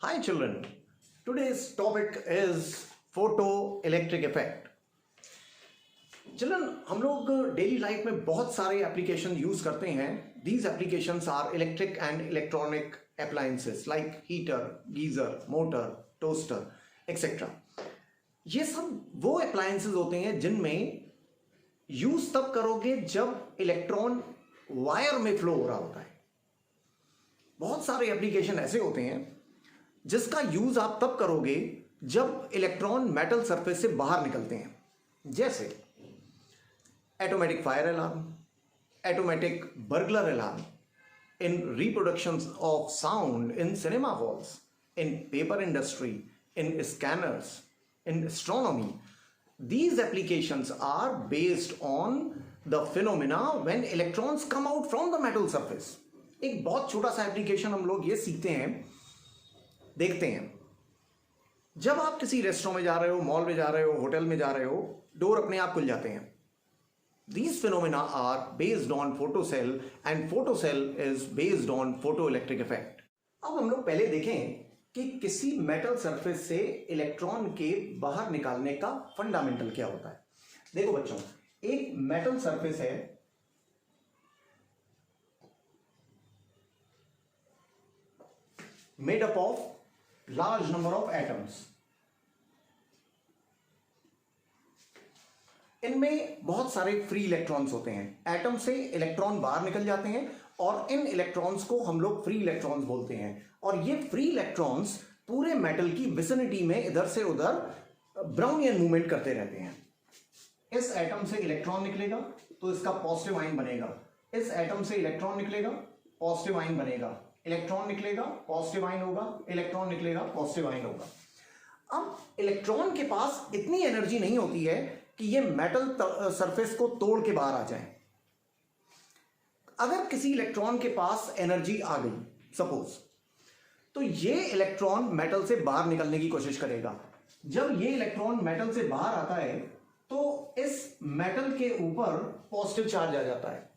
Hi children, today's topic is photoelectric effect. Children हम लोग daily life में बहुत सारे एप्लीकेशन यूज करते हैं. These applications are electric and electronic appliances like heater, geyser, motor, toaster etcetera. ये सब वो अप्लायंसेस होते हैं जिनमें यूज तब करोगे जब इलेक्ट्रॉन वायर में फ्लो हो रहा होता है. बहुत सारे एप्लीकेशन ऐसे होते हैं जिसका यूज आप तब करोगे जब इलेक्ट्रॉन मेटल सरफेस से बाहर निकलते हैं, जैसे automatic fire alarm, automatic burglar alarm, in reproductions of sound in cinema halls, in paper industry, in scanners, in astronomy. These applications are based on the phenomena when electrons come out from the metal surface. एक बहुत छोटा सा application हम लोग ये सीखते हैं, देखते हैं. जब आप किसी रेस्टोरेंट में जा रहे हो, मॉल में जा रहे हो, होटल में जा रहे हो, डोर अपने आप खुल जाते हैं. These phenomena are based on photocell and photocell is based on photoelectric effect. अब हम लोग पहले देखें कि किसी मेटल सरफेस से इलेक्ट्रॉन के बाहर निकालने का फंडामेंटल क्या होता है. देखो बच्चों, एक मेटल सरफेस है, made up of large number of atoms. इनमें बहुत सारे फ्री इलेक्ट्रॉन्स होते हैं. एटम से इलेक्ट्रॉन बाहर निकल जाते हैं और इन इलेक्ट्रॉन्स को हम लोग फ्री इलेक्ट्रॉन्स बोलते हैं. और ये फ्री इलेक्ट्रॉन्स पूरे मेटल की विसिनिटी में इधर से उधर ब्राउनियन मूवमेंट करते रहते हैं. इस एटम से इलेक्ट्रॉन निकलेगा तो इसका पॉजिटिव आयन बनेगा. इस एटम से इलेक्ट्रॉन निकलेगा, पॉजिटिव आयन बनेगा. इलेक्ट्रॉन निकलेगा, पॉजिटिव आयन होगा. इलेक्ट्रॉन निकलेगा, पॉजिटिव आयन होगा. अब इलेक्ट्रॉन के पास इतनी एनर्जी नहीं होती है कि ये मेटल सरफेस को तोड़ के बाहर आ जाए. अगर किसी इलेक्ट्रॉन के पास एनर्जी आ गई सपोज, तो ये इलेक्ट्रॉन मेटल से बाहर निकलने की कोशिश करेगा. जब ये इलेक्ट्रॉन मेटल से बाहर आता है तो इस मेटल के ऊपर पॉजिटिव चार्ज आ जाता है.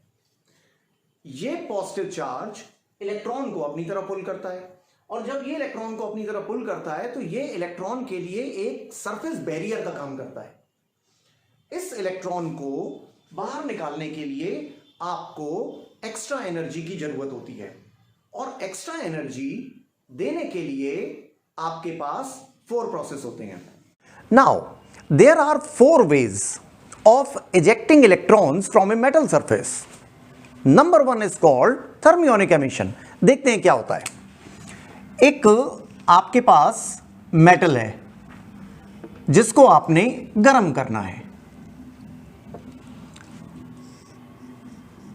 ये पॉजिटिव चार्ज इलेक्ट्रॉन को अपनी तरफ पुल करता है, और जब ये इलेक्ट्रॉन को अपनी तरफ पुल करता है तो ये इलेक्ट्रॉन के लिए एक सरफेस बैरियर का काम करता है. इस इलेक्ट्रॉन को बाहर निकालने के लिए आपको एक्स्ट्रा एनर्जी की जरूरत होती है, और एक्स्ट्रा एनर्जी देने के लिए आपके पास 4 प्रोसेस होते हैं. Now there are 4 ways of ejecting electrons from a metal surface. Number 1 is called thermionic emission. देखते हैं क्या होता है. एक आपके पास मेटल है जिसको आपने गर्म करना है.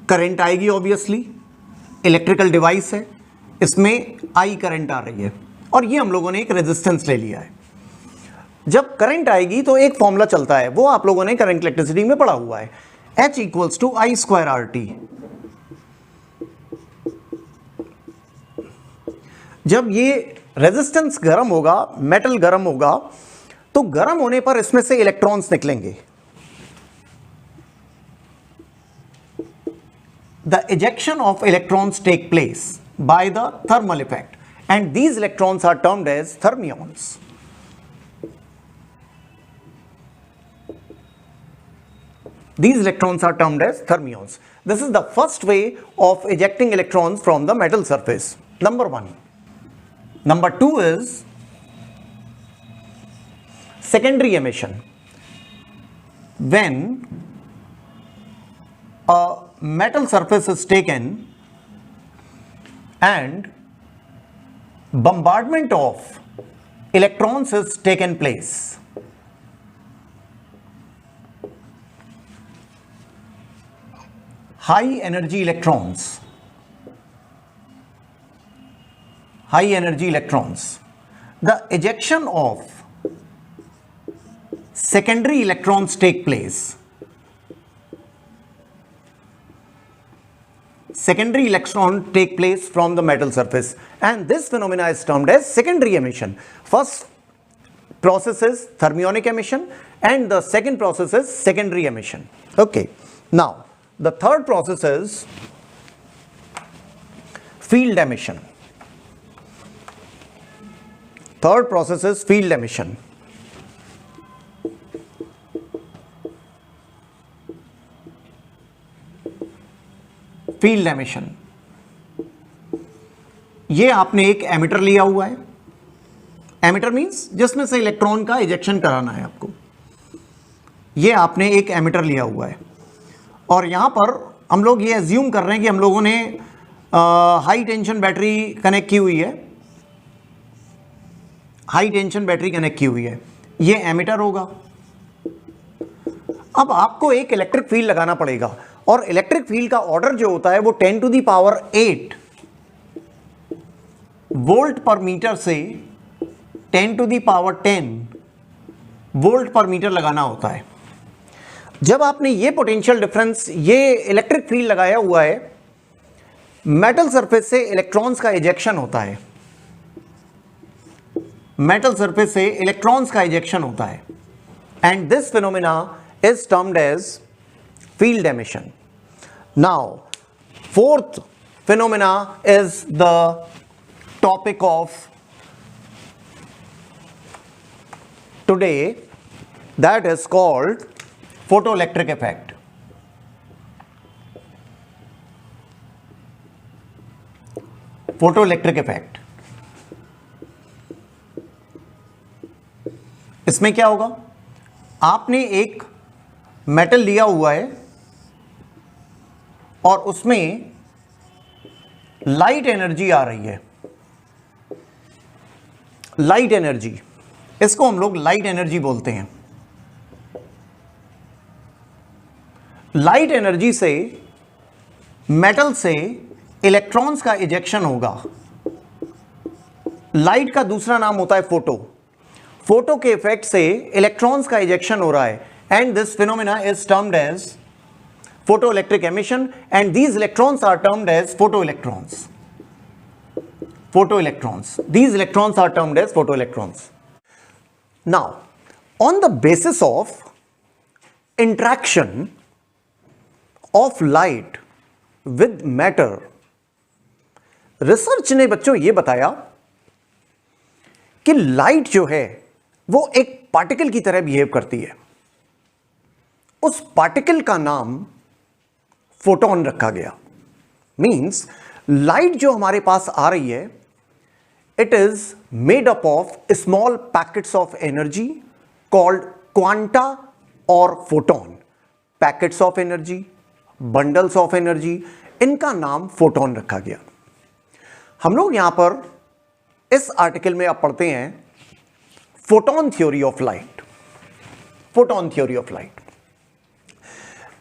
करंट आएगी, ऑब्वियसली इलेक्ट्रिकल डिवाइस है, इसमें आई करंट आ रही है, और ये हम लोगों ने एक रेजिस्टेंस ले लिया है. जब करंट आएगी तो एक फॉर्मूला चलता है, वो आप लोगों ने करंट इलेक्ट्रिसिटी में पढ़ा हुआ है, H equals to I square R T. जब ये रेजिस्टेंस गर्म होगा, मेटल गर्म होगा, तो गर्म होने पर इसमें से इलेक्ट्रॉन्स निकलेंगे. The ejection of electrons take place by the thermal effect, and these electrons are termed as thermions. These electrons are termed as thermions. This is the first way of ejecting electrons from the metal surface. Number 1. Number 2 is secondary emission. When a metal surface is taken and bombardment of electrons is taken place. High energy electrons. High energy electrons. The ejection of secondary electrons take place. Secondary electron take place from the metal surface, and this phenomena is termed as secondary emission. First process is thermionic emission, and the second process is secondary emission. Okay. Now the third process is field emission. Third process is field emission. Field emission, ये आपने एक emitter लिया हुआ है. Emitter means जिसमें से electron का ejection कराना है आपको. ये आपने एक एमिटर लिया हुआ है और यहां पर हम लोग ये एज्यूम कर रहे हैं कि हम लोगों ने हाई टेंशन बैटरी कनेक्ट की हुई है. हाई टेंशन बैटरी कनेक्ट की हुई है, ये एमिटर होगा. अब आपको एक इलेक्ट्रिक फील्ड लगाना पड़ेगा और इलेक्ट्रिक फील्ड का ऑर्डर जो होता है वो 10 to the power 8 वोल्ट पर मीटर से 10 to the power 10 वोल्ट पर मीटर लगाना होता है. जब आपने ये पोटेंशियल डिफरेंस, ये इलेक्ट्रिक फील्ड लगाया हुआ है, मेटल सरफेस से इलेक्ट्रॉन्स का इजेक्शन होता है. मेटल सरफेस से इलेक्ट्रॉन्स का इजेक्शन होता है and this phenomena is termed as field emission. Now fourth phenomena is the topic of today, that is called photoelectric effect. Photoelectric effect. इसमें क्या होगा, आपने एक मेटल लिया हुआ है और उसमें लाइट एनर्जी आ रही है. लाइट एनर्जी, इसको हम लोग लाइट एनर्जी बोलते हैं. लाइट एनर्जी से मेटल से इलेक्ट्रॉन्स का इजेक्शन होगा. लाइट का दूसरा नाम होता है फोटो. फोटो के इफेक्ट से इलेक्ट्रॉन्स का इजेक्शन हो रहा है and this phenomena is termed as photoelectric emission and these electrons are termed as photoelectrons. Photoelectrons. These electrons are termed as photoelectrons. Now, on the basis of interaction of light with matter, research ने बच्चों ये बताया कि light जो है वो एक particle की तरह बिहेव करती है. उस पार्टिकल का नाम फोटोन रखा गया. मींस लाइट जो हमारे पास आ रही है, it is made up of small packets of energy called quanta और photon. Packets of energy, bundles of energy, इनका नाम फोटोन रखा गया. हम लोग यहां पर इस आर्टिकल में अब पढ़ते हैं photon theory of light. Photon theory of light.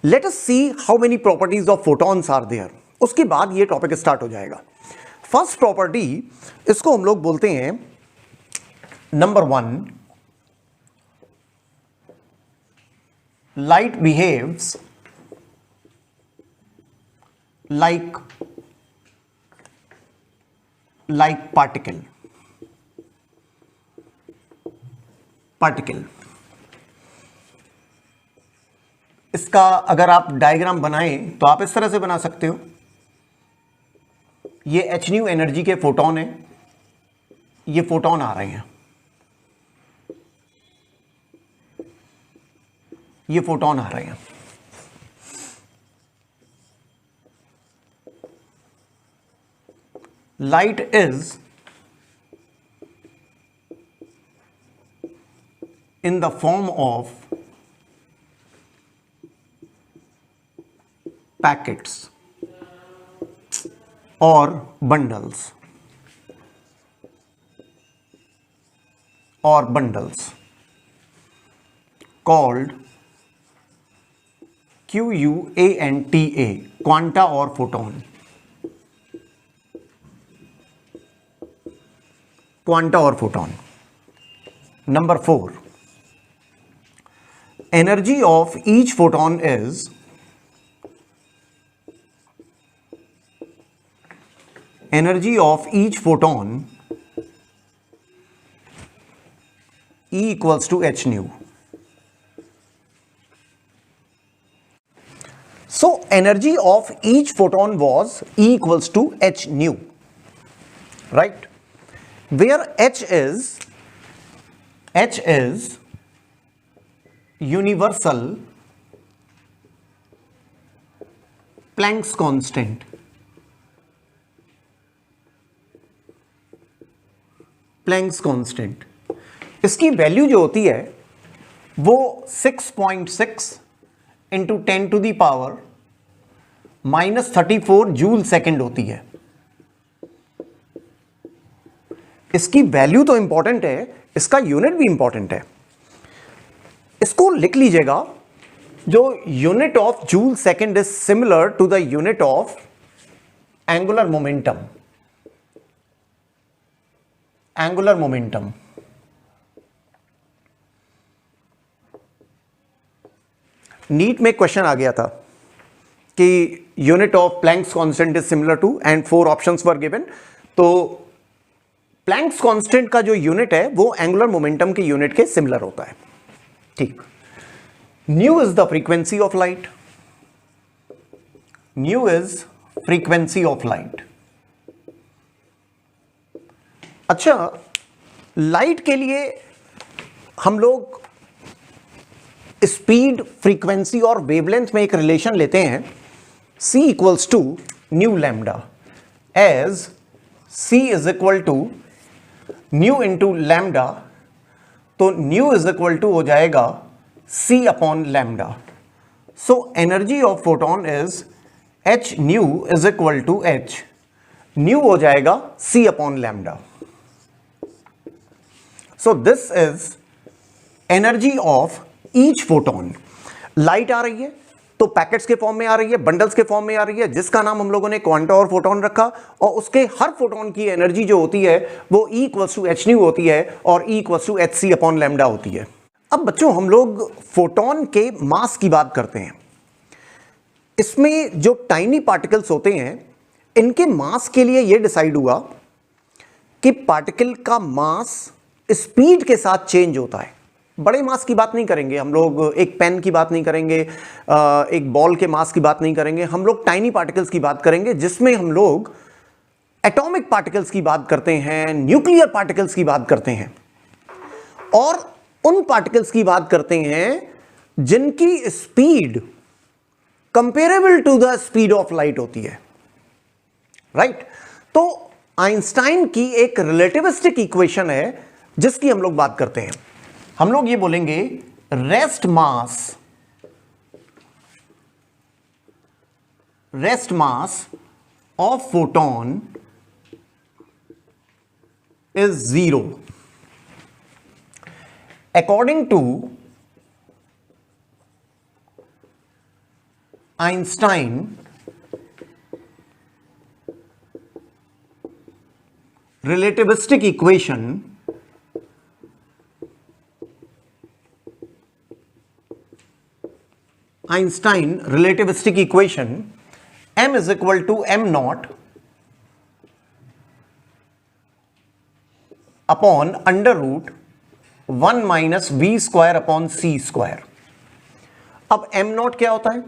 Let us see how many properties of photons are there. उसके बाद ये टॉपिक स्टार्ट हो जाएगा. फर्स्ट प्रॉपर्टी, इसको हम लोग बोलते हैं number 1, light behaves like particle. इसका अगर आप डायग्राम बनाएं तो आप इस तरह से बना सकते हो. ये h न्यू एनर्जी के फोटोन है, ये फोटोन आ रहे हैं, ये फोटोन आ रहे हैं. Light is in the form of packets or bundles called QUANTA, quanta or photon. Quanta or photon. Number 4, energy of each photon is E equals to h nu. So energy of each photon was E equals to h nu, right? Where h is H is universal Planck's constant. Planck's constant, इसकी value जो होती है वो 6.6 into 10 to the power -34 joule second होती है। इसकी value तो important है, इसका यूनिट भी इंपॉर्टेंट है। इसको लिख लीजिएगा, जो unit of joule second is similar to the unit of angular momentum. Angular momentum NEET में क्वेश्चन आ गया था कि unit of Planck's constant is similar to, and 4 options were given. तो प्लैंक्स कांस्टेंट का जो यूनिट है वो एंगुलर मोमेंटम के यूनिट के सिमिलर होता है। ठीक, nu is the frequency of light. Nu is frequency of light. अच्छा, लाइट के लिए हम लोग स्पीड, फ्रीक्वेंसी और वेवलेंथ में एक रिलेशन लेते हैं, c equals to nu lambda, as c is equal to nu into lambda. तो न्यू इज इक्वल टू हो जाएगा c upon lambda. So energy of photon is h nu is equal to h, nu हो जाएगा c upon lambda. So this is energy of each photon. Light आ रही है तो packets के form में आ रही है, बंडल्स के फॉर्म में आ रही है, जिसका नाम हम लोगों ने क्वांटा और फोटोन रखा, और उसके हर फोटोन की एनर्जी जो होती है वो E equals to H nu होती है और E equals to H C upon lambda होती है। अब बच्चों, हम लोग फोटोन के मास की बात करते हैं। इसमें जो टाइनी पार्टिकल्स होते हैं, इनके मास के लिए यह डिसाइड हुआ कि पार्टिकल का मास स्पीड के साथ चेंज होता है। बड़े मास की बात नहीं करेंगे हम लोग, एक पेन की बात नहीं करेंगे, एक बॉल के मास की बात नहीं करेंगे, हम लोग टाइनी पार्टिकल्स की बात करेंगे, जिसमें हम लोग एटॉमिक पार्टिकल्स की बात करते हैं, न्यूक्लियर पार्टिकल्स की बात करते हैं, और उन पार्टिकल्स की बात करते हैं जिनकी speed comparable to the speed of light होती है। राइट? तो आइंस्टाइन की एक रिलेटिविस्टिक इक्वेशन है जिसकी हम लोग बात करते हैं। हम लोग ये बोलेंगे rest mass of photon is 0 according to Einstein relativistic equation Einstein relativistic equation m is equal to m naught upon under root 1 minus v square upon c square। अब m naught क्या होता है?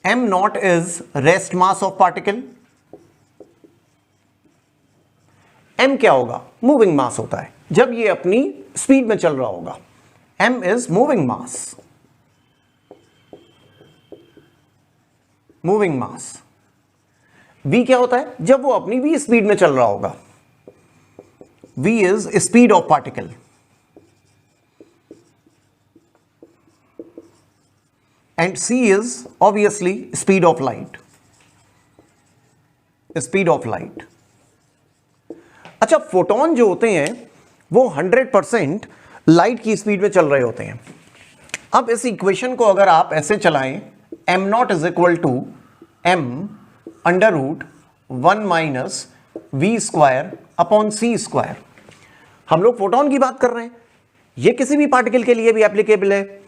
m naught is rest mass of particle। m क्या होगा? Moving मास होता है जब ये अपनी स्पीड में चल रहा होगा। m is moving mass. Moving mass. v क्या होता है? जब वो अपनी v स्पीड में चल रहा होगा। v is speed of particle. And c is obviously speed of light. Speed of light. अच्छा, फोटोन जो होते हैं वो 100% लाइट की स्पीड में चल रहे होते हैं। अब इस इक्वेशन को अगर आप ऐसे चलाएं, m naught is equal to m under root 1 minus V square upon C square. हम लोग फोटोन की बात कर रहे हैं, ये किसी भी पार्टिकल के लिए भी एप्लीकेबल है,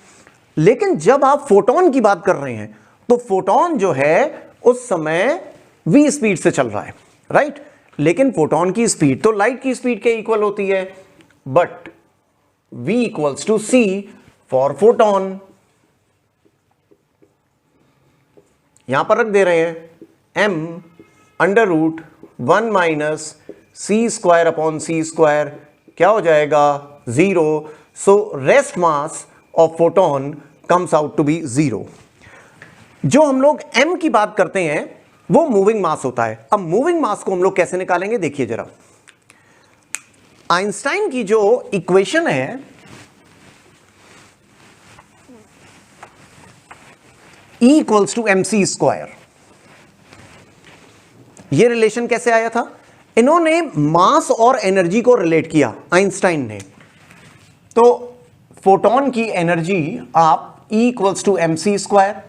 लेकिन जब आप फोटोन की बात कर रहे हैं तो फोटोन जो है उस समय v स्पीड से चल रहा है। राइट? लेकिन फोटोन की स्पीड तो लाइट की स्पीड के इक्वल होती है, but v equals to c for photon. यहां पर रख दे रहे हैं m under root 1 minus C square upon C square, क्या हो जाएगा? 0. So rest mass of photon comes out to be 0. जो हम लोग m की बात करते हैं वो मूविंग मास होता है। अब मूविंग मास को हम लोग कैसे निकालेंगे देखिए जरा। आइंस्टाइन की जो इक्वेशन है E equals to mc square, ये रिलेशन कैसे आया था? इन्होंने मास और एनर्जी को रिलेट किया आइंस्टाइन ने। तो फोटोन की एनर्जी आप E equals to mc square,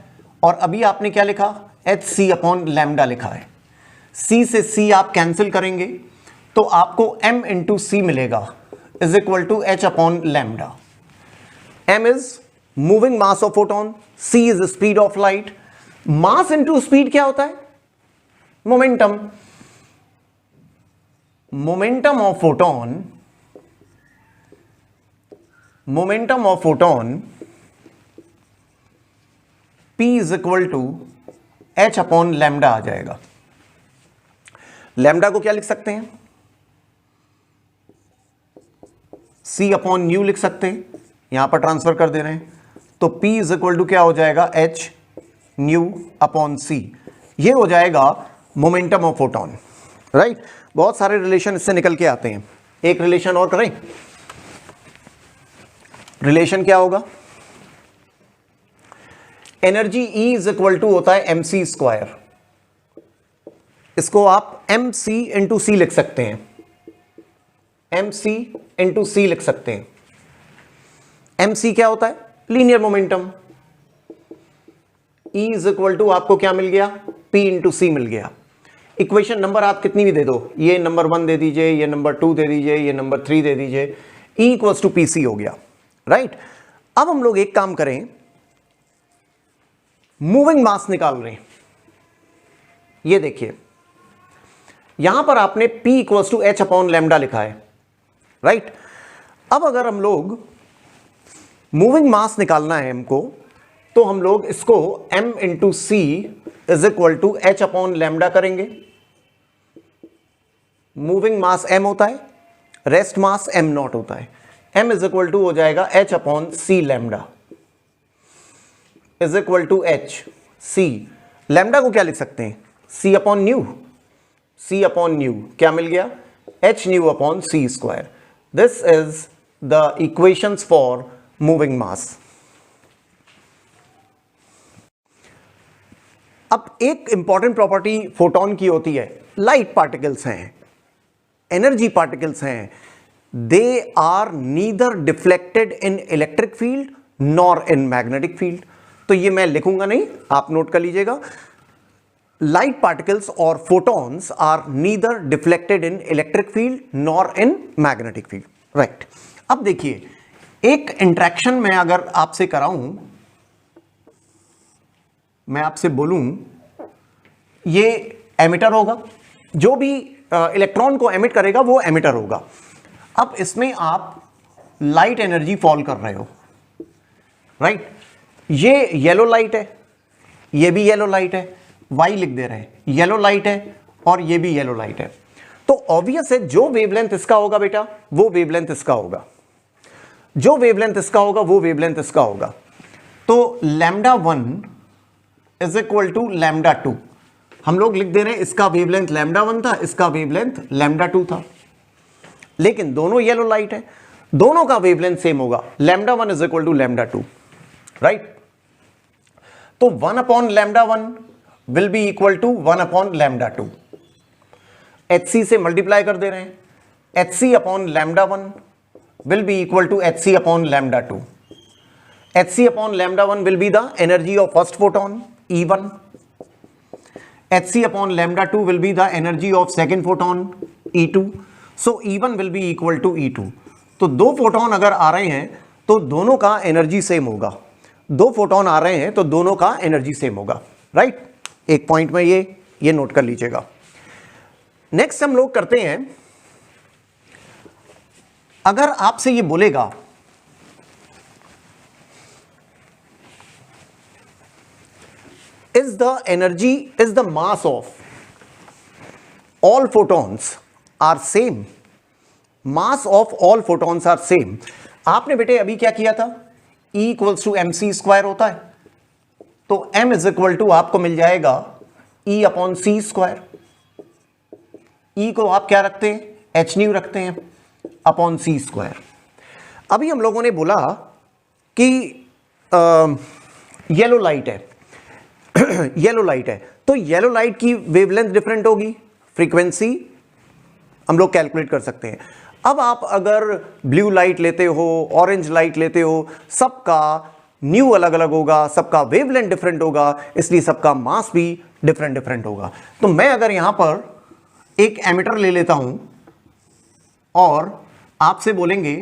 और अभी आपने क्या लिखा? hc अपॉन लैम्डा लिखा है। c से c आप कैंसिल करेंगे तो आपको m इंटू सी मिलेगा is equal to h upon lambda. m is moving mass of photon, c is speed of light. Mass into speed क्या होता है? Momentum. Momentum of photon, momentum of photon p is equal to h upon lambda आ जाएगा। Lambda को क्या लिख सकते हैं? c अपॉन न्यू लिख सकते हैं, यहां पर ट्रांसफर कर दे रहे हैं। तो p इज इक्वल टू क्या हो जाएगा? h nu upon c। ये हो जाएगा मोमेंटम ऑफ फोटोन, राइट। बहुत सारे रिलेशन इससे निकल के आते हैं। एक रिलेशन और करें। रिलेशन क्या होगा? Energy E is equal to होता है mc स्क्वायर। इसको आप mc इंटू सी लिख सकते हैं, mc इंटू सी लिख सकते हैं। mc क्या होता है? Linear momentum. E is equal to आपको क्या मिल गया? p इंटू सी मिल गया। इक्वेशन नंबर आप कितनी भी दे दो, ये नंबर 1 दे दीजिए, ये नंबर 2 दे दीजिए, ये नंबर 3 दे दीजिए, E इक्वल्स टू pc हो गया, राइट। अब हम लोग एक काम करें, मूविंग मास निकाल रहे हैं। ये देखिए यहां पर आपने P equals to h upon lambda लिखा है, राइट। अब अगर हम लोग मूविंग मास निकालना है हमको, तो हम लोग इसको m into C is equal to h upon lambda करेंगे। मूविंग मास m होता है, रेस्ट मास m नॉट होता है। m इज इक्वल टू हो जाएगा h upon C lambda is equal to h c। Lambda को क्या लिख सकते हैं? c upon nu. c upon nu क्या मिल गया? h nu upon c square. This is the equations for moving mass. अब एक इंपॉर्टेंट प्रॉपर्टी फोटोन की होती है, लाइट पार्टिकल्स हैं, एनर्जी पार्टिकल्स हैं, they are neither deflected in electric field nor in magnetic field. तो ये मैं लिखूंगा नहीं, आप नोट कर लीजिएगा। लाइट पार्टिकल्स और photons are neither deflected in electric field nor in magnetic field, right. अब देखिए एक इंटरेक्शन में अगर आपसे कराऊं, मैं आपसे बोलूं ये एमिटर होगा, जो भी इलेक्ट्रॉन को एमिट करेगा वो एमिटर होगा। अब इसमें आप लाइट एनर्जी फॉल कर रहे हो, राइट। ये येलो लाइट है, ये भी येलो लाइट है, वाई लिख दे रहे हैं, येलो लाइट है और ये भी येलो लाइट है। तो ऑब्वियस है जो वेवलेंथ इसका होगा बेटा वो वेवलेंथ इसका होगा, जो वेवलेंथ इसका होगा वो वेवलेंथ इसका होगा। तो lambda 1 is equal to lambda 2। हम लोग लिख दे रहे हैं इसका वेवलेंथ लैम्डा 1 था, इसका वेवलेंथ लैम्डा 2 था, लेकिन दोनों येलो लाइट है, दोनों का वेवलेंथ सेम होगा। Lambda 1 is equal to lambda 2, right. तो 1 upon lambda 1 will be equal to 1 upon lambda 2। HC से मल्टीप्लाई कर दे रहे हैं, HC upon lambda 1 will be equal to HC upon lambda 2। HC upon lambda 1 will be the energy of first photon E1। HC upon lambda 2 will be the energy of second photon E2। So E1 will be equal to E2। तो दो photon अगर आ रहे हैं तो दोनों का energy same होगा, दो फोटोन आ रहे हैं तो दोनों का एनर्जी सेम होगा, राइट। एक पॉइंट में ये नोट कर लीजिएगा। नेक्स्ट हम लोग करते हैं, अगर आपसे ये बोलेगा is the energy, is the mass of all photons are same, mass of all photons are same. आपने बेटे अभी क्या किया था, E equals to M C square होता है, तो M इज इक्वल टू आपको मिल जाएगा E upon C square. E को आप क्या रखते हैं, एच न्यू रखते हैं, अपॉन सी स्क्वायर। अभी हम लोगों ने बोला कि येलो लाइट है येलो लाइट है, तो येलो लाइट की वेवलेंथ डिफरेंट होगी, फ्रीक्वेंसी हम लोग कैलकुलेट कर सकते हैं। अब आप अगर ब्लू लाइट लेते हो, ऑरेंज लाइट लेते हो, सबका न्यू अलग अलग होगा, सबका वेवलेंथ डिफरेंट होगा, इसलिए सबका मास भी डिफरेंट डिफरेंट होगा। तो मैं अगर यहां पर एक एमिटर ले लेता हूं और आपसे बोलेंगे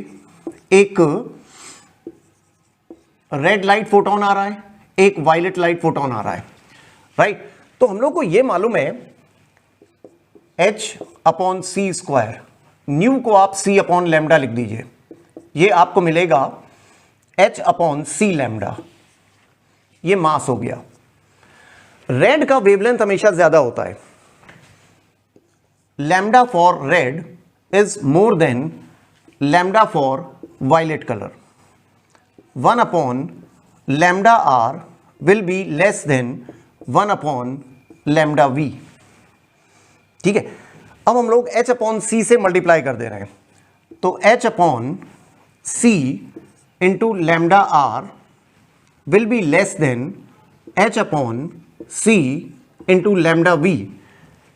एक रेड लाइट फोटोन आ रहा है, एक वायलेट लाइट फोटोन आ रहा है, राइट। तो हम लोग को यह मालूम है H upon C square, new को आप C अपॉन लैम्डा लिख दीजिए, ये आपको मिलेगा H अपॉन सी लैम्डा, ये मास हो गया। रेड का वेवलेंथ हमेशा ज्यादा होता है, lambda for red is more than lambda for violet colour. 1 upon lambda R will be less than 1 upon lambda V, ठीक है। अब हम लोग H अपॉन सी से मल्टीप्लाई कर दे रहे हैं, तो H upon C into lambda R will be less than H upon C into lambda V.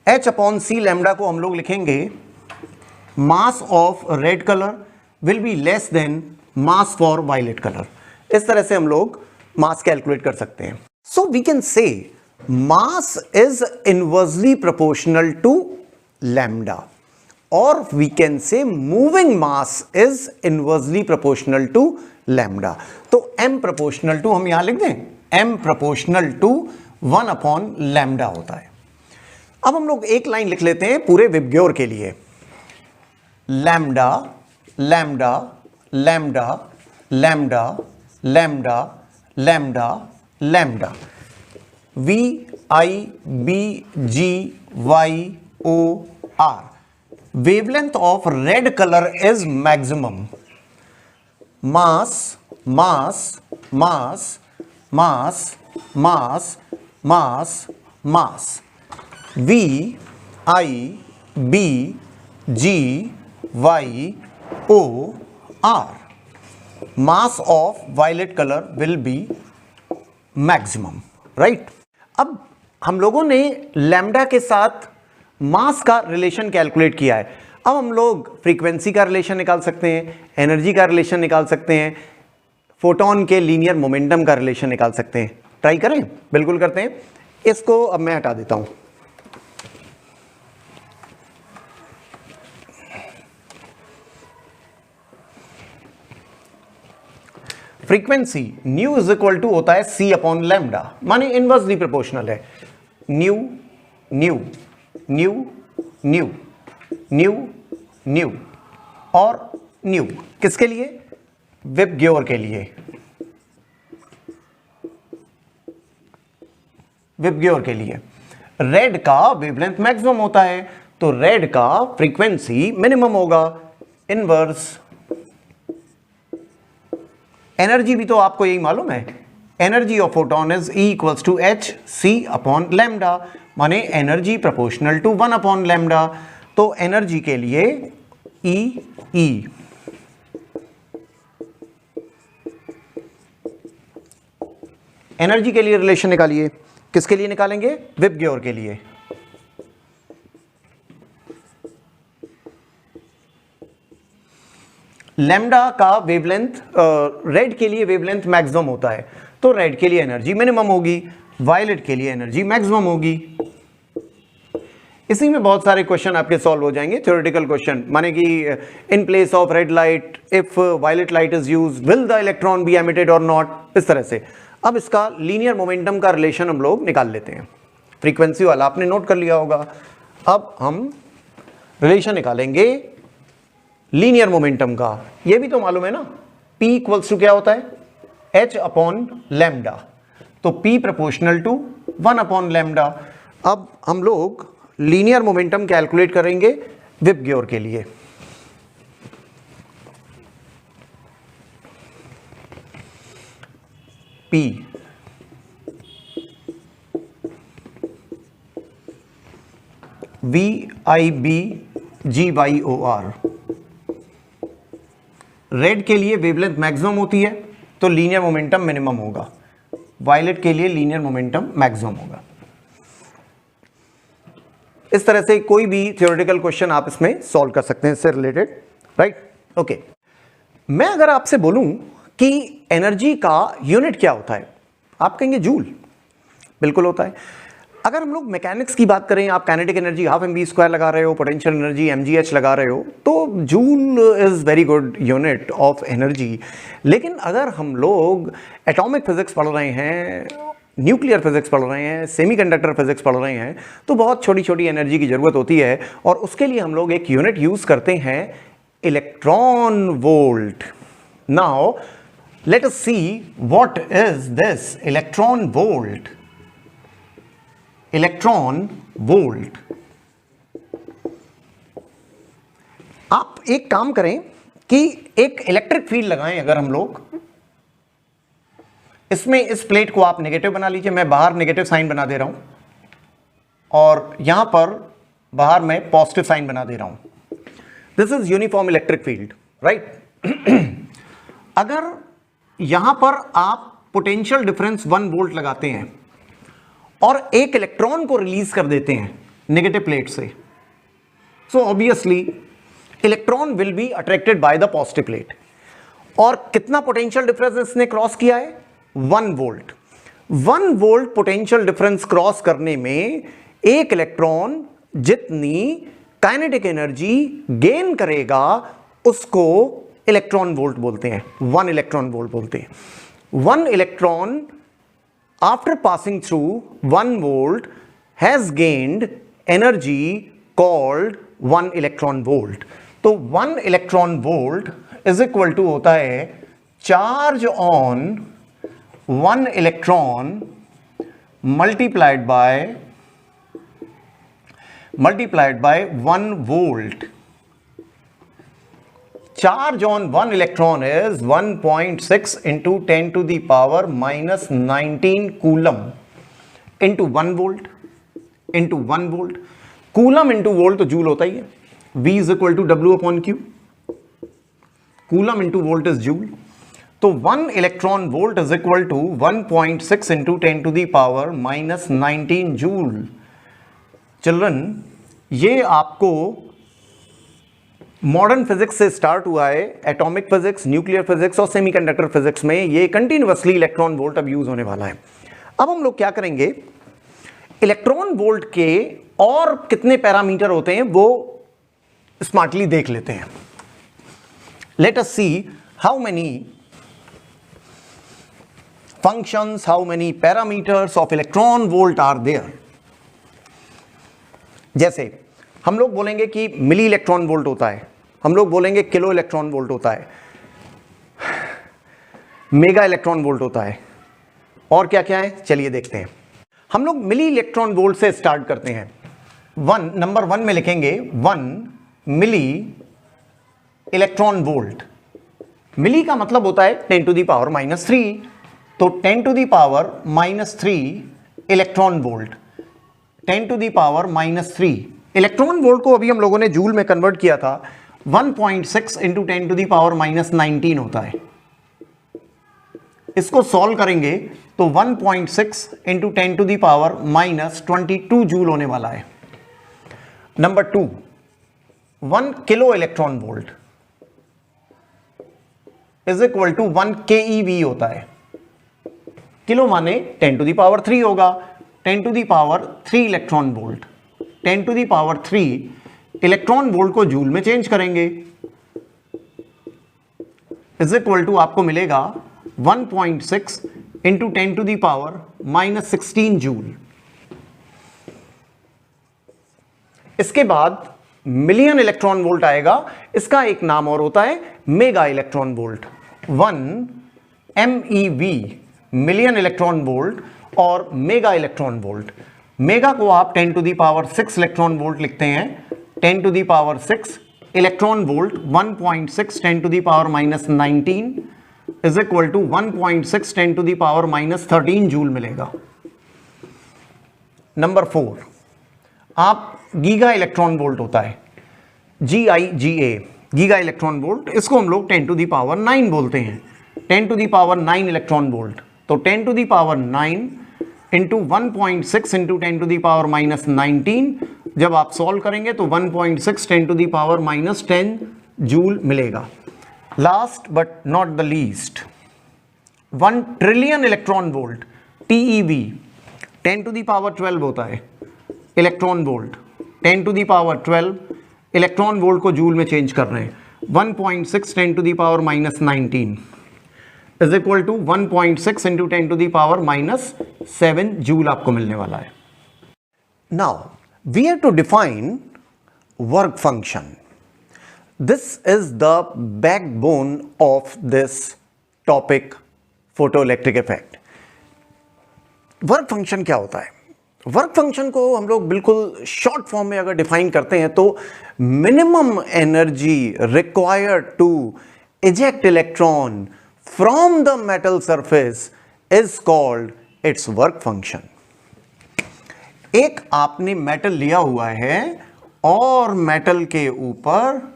H upon C lambda को हम लोग लिखेंगे mass of red colour will be less than mass for violet colour. इस तरह से हम लोग mass calculate कर सकते हैं। सो we can say mass is inversely proportional to lambda, और we can say moving mass is inversely proportional to lambda. तो m प्रोपोर्शनल टू हम यहां लिख दें, m proportional to 1 upon lambda होता है। अब हम लोग एक लाइन लिख लेते हैं पूरे विबग्योर के लिए, lambda lambda lambda lambda lambda lambda lambda, V I B G Y O R. Wavelength of red colour is maximum, mass mass mass mass mass mass mass, V I B G Y O R. Mass of violet colour will be maximum, right. अब हम लोगों ने lambda के साथ मास का relation calculate किया है। अब हम लोग फ्रीक्वेंसी का रिलेशन निकाल सकते हैं, एनर्जी का रिलेशन निकाल सकते हैं, फोटोन के लीनियर मोमेंटम का रिलेशन निकाल सकते हैं। ट्राई करें, बिल्कुल करते हैं। इसको अब मैं हटा देता हूं। Frequency nu is equal to होता है C अपॉन लैम्डा, माने इनवर्सली प्रोपोर्शनल है। Nu nu nu nu nu nu और न्यू, किसके लिए, विबग्योर के लिए, विबग्योर के लिए। रेड का वेवलेंथ मैक्सिमम होता है, तो रेड का फ्रीक्वेंसी मिनिमम होगा, इनवर्स। एनर्जी भी तो आपको यही मालूम है, energy of photon is E equals to H C upon lambda, माने energy proportional to 1 upon lambda. तो एनर्जी के लिए E एनर्जी के लिए रिलेशन निकालिए, किसके लिए निकालेंगे, विबग्योर के लिए। लैम्डा का वेवलेंथ रेड के लिए वेवलेंथ मैक्सिमम होता है, तो रेड के लिए एनर्जी मिनिमम होगी, वायलेट के लिए एनर्जी मैक्सिमम होगी। इसी में बहुत सारे क्वेश्चन आपके सॉल्व हो जाएंगे, थ्योरेटिकल क्वेश्चन, माने कि in place of red light if violet light is used will the electron be emitted और नॉट, इस तरह से। अब इसका लीनियर मोमेंटम का रिलेशन हम लोग निकाल लेते हैं, फ्रीक्वेंसी वाला आपने नोट कर लिया होगा। अब हम रिलेशन निकालेंगे लीनियर मोमेंटम का, ये भी तो मालूम है ना, P इक्वल्स टू क्या होता है, H अपॉन लैम्डा, तो P proportional to 1 upon lambda. अब हम लोग लीनियर मोमेंटम कैलकुलेट करेंगे विबग्योर के लिए। P, VIBGYOR। रेड के लिए वेवलेंथ मैक्सिमम होती है तो लीनियर मोमेंटम मिनिमम होगा, वायलेट के लिए लीनियर मोमेंटम मैक्सिमम होगा। इस तरह से कोई भी थ्योरेटिकल क्वेश्चन आप इसमें सॉल्व कर सकते हैं इससे रिलेटेड, राइट? ओके, मैं अगर आपसे बोलूं कि एनर्जी का यूनिट क्या होता है, आप कहेंगे जूल। बिल्कुल होता है। अगर हम लोग मैकेनिक्स की बात करें, आप काइनेटिक एनर्जी हाफ mv² लगा रहे हो, पोटेंशियल एनर्जी mgh लगा रहे हो, तो joule is very good unit of energy. लेकिन अगर हम लोग एटॉमिक फिजिक्स पढ़ रहे हैं, न्यूक्लियर फिजिक्स पढ़ रहे हैं, सेमीकंडक्टर फिजिक्स पढ़ रहे हैं, तो बहुत छोटी छोटी एनर्जी की जरूरत होती है, और उसके लिए हम लोग एक यूनिट यूज करते हैं, electron volt. Now let us see what is this electron volt. Electron volt, आप एक काम करें कि एक इलेक्ट्रिक फील्ड लगाएं। अगर हम लोग इसमें, इस प्लेट को आप नेगेटिव बना लीजिए, मैं बाहर नेगेटिव साइन बना दे रहा हूं, और यहां पर बाहर मैं पॉजिटिव साइन बना दे रहा हूं। This is uniform electric field, right? अगर यहां पर आप पोटेंशियल डिफरेंस 1 वोल्ट लगाते हैं और एक इलेक्ट्रॉन को रिलीज कर देते हैं नेगेटिव प्लेट से, so obviously electron will be attracted by the positive plate. और कितना पोटेंशियल डिफरेंस इसने क्रॉस किया है? 1 volt. 1 volt potential difference cross करने में एक इलेक्ट्रॉन जितनी काइनेटिक एनर्जी गेन करेगा उसको इलेक्ट्रॉन वोल्ट बोलते हैं, 1 इलेक्ट्रॉन वोल्ट बोलते हैं। 1 electron after passing through 1 volt has gained energy called 1 electron volt। तो 1 electron volt is equal to होता है charge on 1 electron multiplied by 1 volt। Charge on 1 electron is 1.6 into 10 to the power minus 19 coulomb into 1 volt into 1 volt। coulomb into volt तो joule होता ही है, V is equal to W upon Q। coulomb into volt is joule. तो 1 electron volt is equal to 1.6 into 10 to the power minus 19 joule. Children, ये आपको modern physics से start हुआ है, atomic physics, nuclear physics और semiconductor physics में ये continuously electron volt अब यूज होने वाला है। अब हम लोग क्या करेंगे, इलेक्ट्रॉन वोल्ट के और कितने पैरामीटर होते हैं वो स्मार्टली देख लेते हैं। Let us see how many functions, how many parameters of electron volt are there। जैसे हम लोग बोलेंगे कि मिली इलेक्ट्रॉन वोल्ट होता है, हम लोग बोलेंगे किलो इलेक्ट्रॉन वोल्ट होता है, मेगा इलेक्ट्रॉन वोल्ट होता है, और क्या क्या है चलिए देखते हैं। हम लोग मिली इलेक्ट्रॉन वोल्ट से स्टार्ट करते हैं। नंबर 1 में लिखेंगे 1 मिली इलेक्ट्रॉन वोल्ट। मिली का मतलब होता है 10 to the power -3, तो 10 to the power -3 electron volt. 10 to the power -3 electron volt को अभी हम लोगों ने जूल में कन्वर्ट किया था, 1.6 into 10 to the power -19 होता है। इसको सॉल्व करेंगे तो 1.6 into 10 to the power -22 joule होने वाला है। Number 2, 1 kilo electron volt is equal to 1 keV होता है। किलो माने 10 to the power 3 होगा, 10 to the power 3 electron volt. 10 to the power 3 electron volt को जूल में चेंज करेंगे, इज इक्वल टू आपको मिलेगा 1.6 into 10 to the power -16 joule. इसके बाद मिलियन इलेक्ट्रॉन वोल्ट आएगा, इसका एक नाम और होता है mega electron volt. 1 MeV million electron volt और मेगा इलेक्ट्रॉन वोल्ट। मेगा को आप 10 to the power 6 electron volt लिखते हैं, 10 to the power 6 electron volt 1.6 10 to the power -19 is equal to 1.6 10 to the power minus 13 joule मिलेगा। Number 4, आप giga electron volt होता है, GIGA, giga electron volt, इसको हम लोग 10 टू द पावर 9 बोलते हैं, 10 to the power 9 electron volt. तो 10 to the power 9 into 1.6 into 10 to the power minus 19, जब आप सॉल्व करेंगे तो 1.6 10 to the power minus 10 joule मिलेगा। Last but not the least, 1 trillion electron volt, TeV, 10 to the power 12 होता है electron volt, 10 to the power 12 electron volt को joule में change कर रहे हैं, 1.6 10 to the power minus 19 is equal to 1.6 into 10 to the power minus 7 joule आपको मिलने वाला है। Now we have to define work function. This is the backbone of this topic, photoelectric effect. Work function क्या होता है? Work function को हम लोग बिल्कुल शॉर्ट फॉर्म में अगर डिफाइन करते हैं तो minimum energy required to eject electron from the metal surface is called its work function. एक आपने मेटल लिया हुआ है और मेटल के ऊपर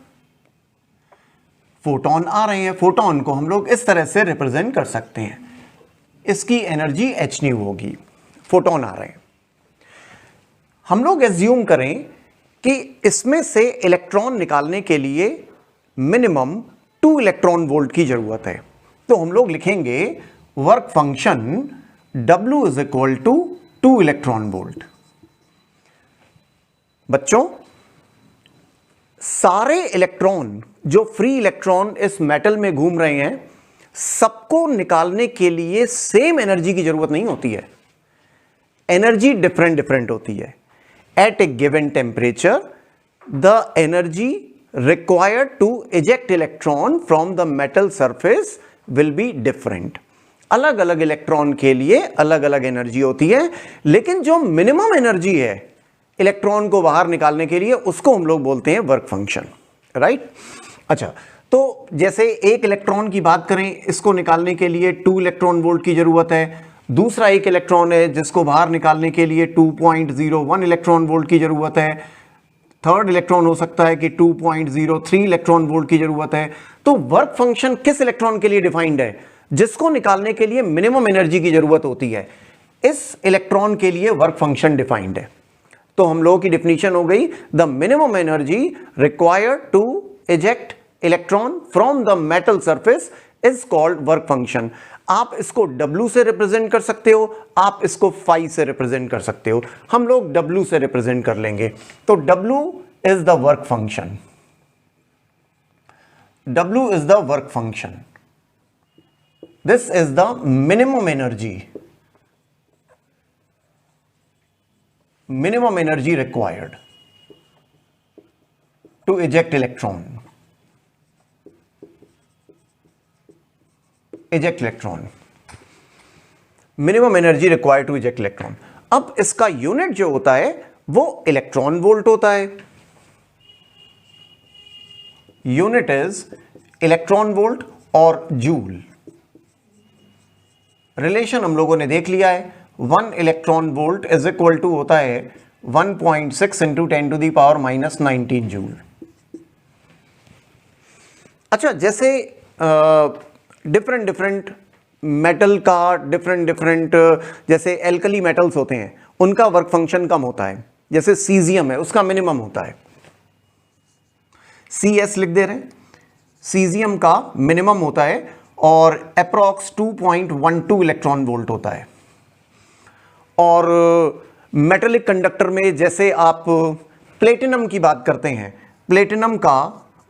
फोटोन आ रहे हैं, फोटोन को हम लोग इस तरह से रिप्रेजेंट कर सकते हैं, इसकी एनर्जी h न्यू होगी, फोटोन आ रहे हैं। हम लोग एज्यूम करें कि इसमें से इलेक्ट्रॉन निकालने के लिए मिनिमम 2 इलेक्ट्रॉन वोल्ट की जरूरत है, तो हम लोग लिखेंगे work function W is equal to 2 electron volt. बच्चों, सारे इलेक्ट्रॉन जो फ्री इलेक्ट्रॉन इस मेटल में घूम रहे हैं, सबको निकालने के लिए सेम एनर्जी की जरूरत नहीं होती है, एनर्जी डिफरेंट डिफरेंट होती है। At a given temperature the energy required to eject electron from the metal surface will be different. अलग अलग इलेक्ट्रॉन के लिए अलग अलग एनर्जी होती है, लेकिन जो मिनिमम एनर्जी है इलेक्ट्रॉन को बाहर निकालने के लिए, उसको हम लोग बोलते हैं वर्क फंक्शन, राइट? अच्छा, तो जैसे एक इलेक्ट्रॉन की बात करें, इसको निकालने के लिए 2 इलेक्ट्रॉन वोल्ट की जरूरत है। दूसरा एक इलेक्ट्रॉन है जिसको बाहर निकालने के लिए 2.01 इलेक्ट्रॉन वोल्ट की जरूरत है। थर्ड इलेक्ट्रॉन हो सकता है कि 2.03 इलेक्ट्रॉन वोल्ट की जरूरत है। तो वर्क फंक्शन किस इलेक्ट्रॉन के लिए डिफाइंड है? जिसको निकालने के लिए मिनिमम एनर्जी की जरूरत होती है, इस इलेक्ट्रॉन के लिए वर्क फंक्शन डिफाइंड है। तो हम लोगों की डिफिनीशन हो गई, the minimum energy required to eject electron from the metal surface is called work function. आप इसको W से रिप्रेजेंट कर सकते हो, आप इसको phi से रिप्रेजेंट कर सकते हो। हम लोग W से रिप्रेजेंट कर लेंगे, तो W is the work function, W is the work function, this is the minimum energy, minimum energy required to eject electron, minimum energy required to eject electron। अब इसका यूनिट जो होता है वो इलेक्ट्रॉन वोल्ट होता है, यूनिट इज इलेक्ट्रॉन वोल्ट और joule. Relation हम लोगों ने देख लिया है, 1 electron volt is equal to होता है 1.6 into 10 to the power minus 19 joule. अच्छा, जैसे डिफरेंट डिफरेंट मेटल का डिफरेंट जैसे एल्कली मेटल्स होते हैं, उनका वर्क फंक्शन कम होता है। जैसे सीजियम है, उसका मिनिमम होता है, CS लिख दे रहे हैं, सीजियम का मिनिमम होता है और अप्रॉक्स 2.12 इलेक्ट्रॉन वोल्ट होता है। और मेटेलिक कंडक्टर में जैसे आप प्लेटिनम की बात करते हैं, प्लेटिनम का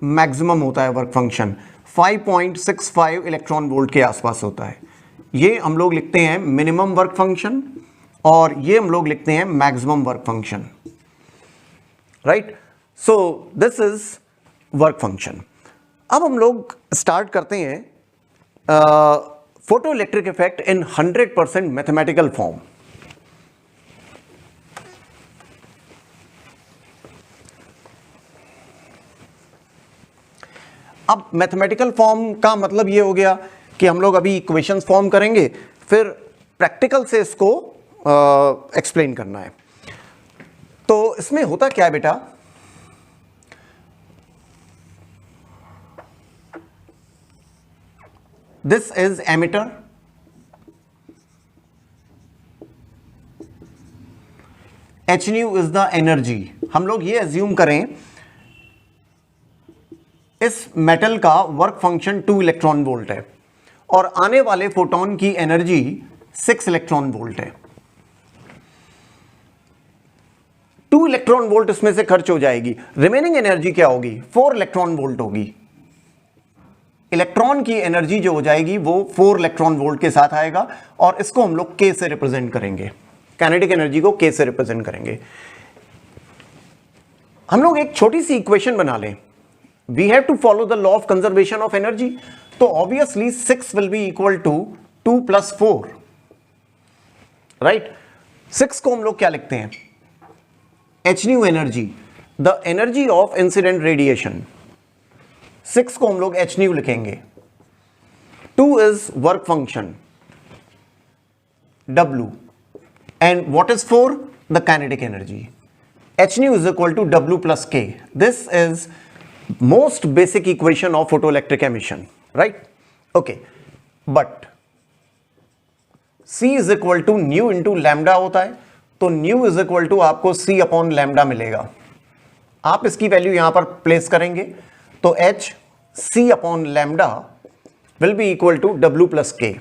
मैक्सिमम होता है वर्क फंक्शन 5.65 इलेक्ट्रॉन वोल्ट के आसपास होता है। ये हम लोग लिखते हैं मिनिमम वर्क फंक्शन और ये हम लोग लिखते हैं maximum work function, right? So this is work function. अब हम लोग स्टार्ट करते हैं photo electric effect in 100% mathematical form. अब मैथमेटिकल फॉर्म का मतलब ये हो गया कि हम लोग अभी इक्वेशंस फॉर्म करेंगे, फिर प्रैक्टिकल से इसको एक्सप्लेन करना है। तो इसमें होता क्या है बेटा, this is emitter, H nu is the energy. हम लोग ये एज्यूम करें इस मेटल का वर्क फंक्शन 2 इलेक्ट्रॉन वोल्ट है और आने वाले फोटोन की एनर्जी 6 इलेक्ट्रॉन वोल्ट है। 2 इलेक्ट्रॉन वोल्ट इसमें से खर्च हो जाएगी, रिमेनिंग एनर्जी क्या होगी, 4 इलेक्ट्रॉन वोल्ट होगी। इलेक्ट्रॉन की एनर्जी जो हो जाएगी वो 4 इलेक्ट्रॉन वोल्ट के साथ आएगा और इसको हम लोग K से रिप्रेजेंट करेंगे, काइनेटिक एनर्जी को K से रिप्रेजेंट करेंगे। हम लोग एक छोटी सी इक्वेशन बना लें, we have to follow the law of conservation of energy. तो obviously 6 will be equal to 2 + 4, right. 6 को हम लोग क्या लिखते हैं, h nu energy, the energy of incident radiation. 6 को हम लोग एच न्यू लिखेंगे। 2 is work function W and what is 4? The kinetic energy. H nu is equal to W plus K. This is most basic equation of photoelectric emission, right? Okay, but C is equal to nu into lambda होता है, तो nu is equal to आपको C upon lambda मिलेगा। आप इसकी value यहां पर place करेंगे तो H C upon lambda will be equal to W plus K.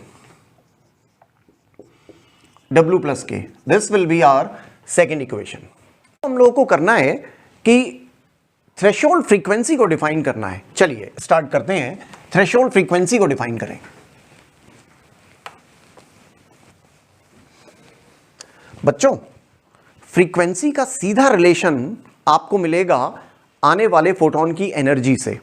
W plus K. This will be our second equation. हम लोगों को करना है कि थ्रेशोल्ड फ्रीक्वेंसी को डिफाइन करना है। चलिए स्टार्ट करते हैं, थ्रेशोल्ड फ्रीक्वेंसी को डिफाइन करें। बच्चों, फ्रीक्वेंसी का सीधा रिलेशन आपको मिलेगा आने वाले फोटोन की एनर्जी से।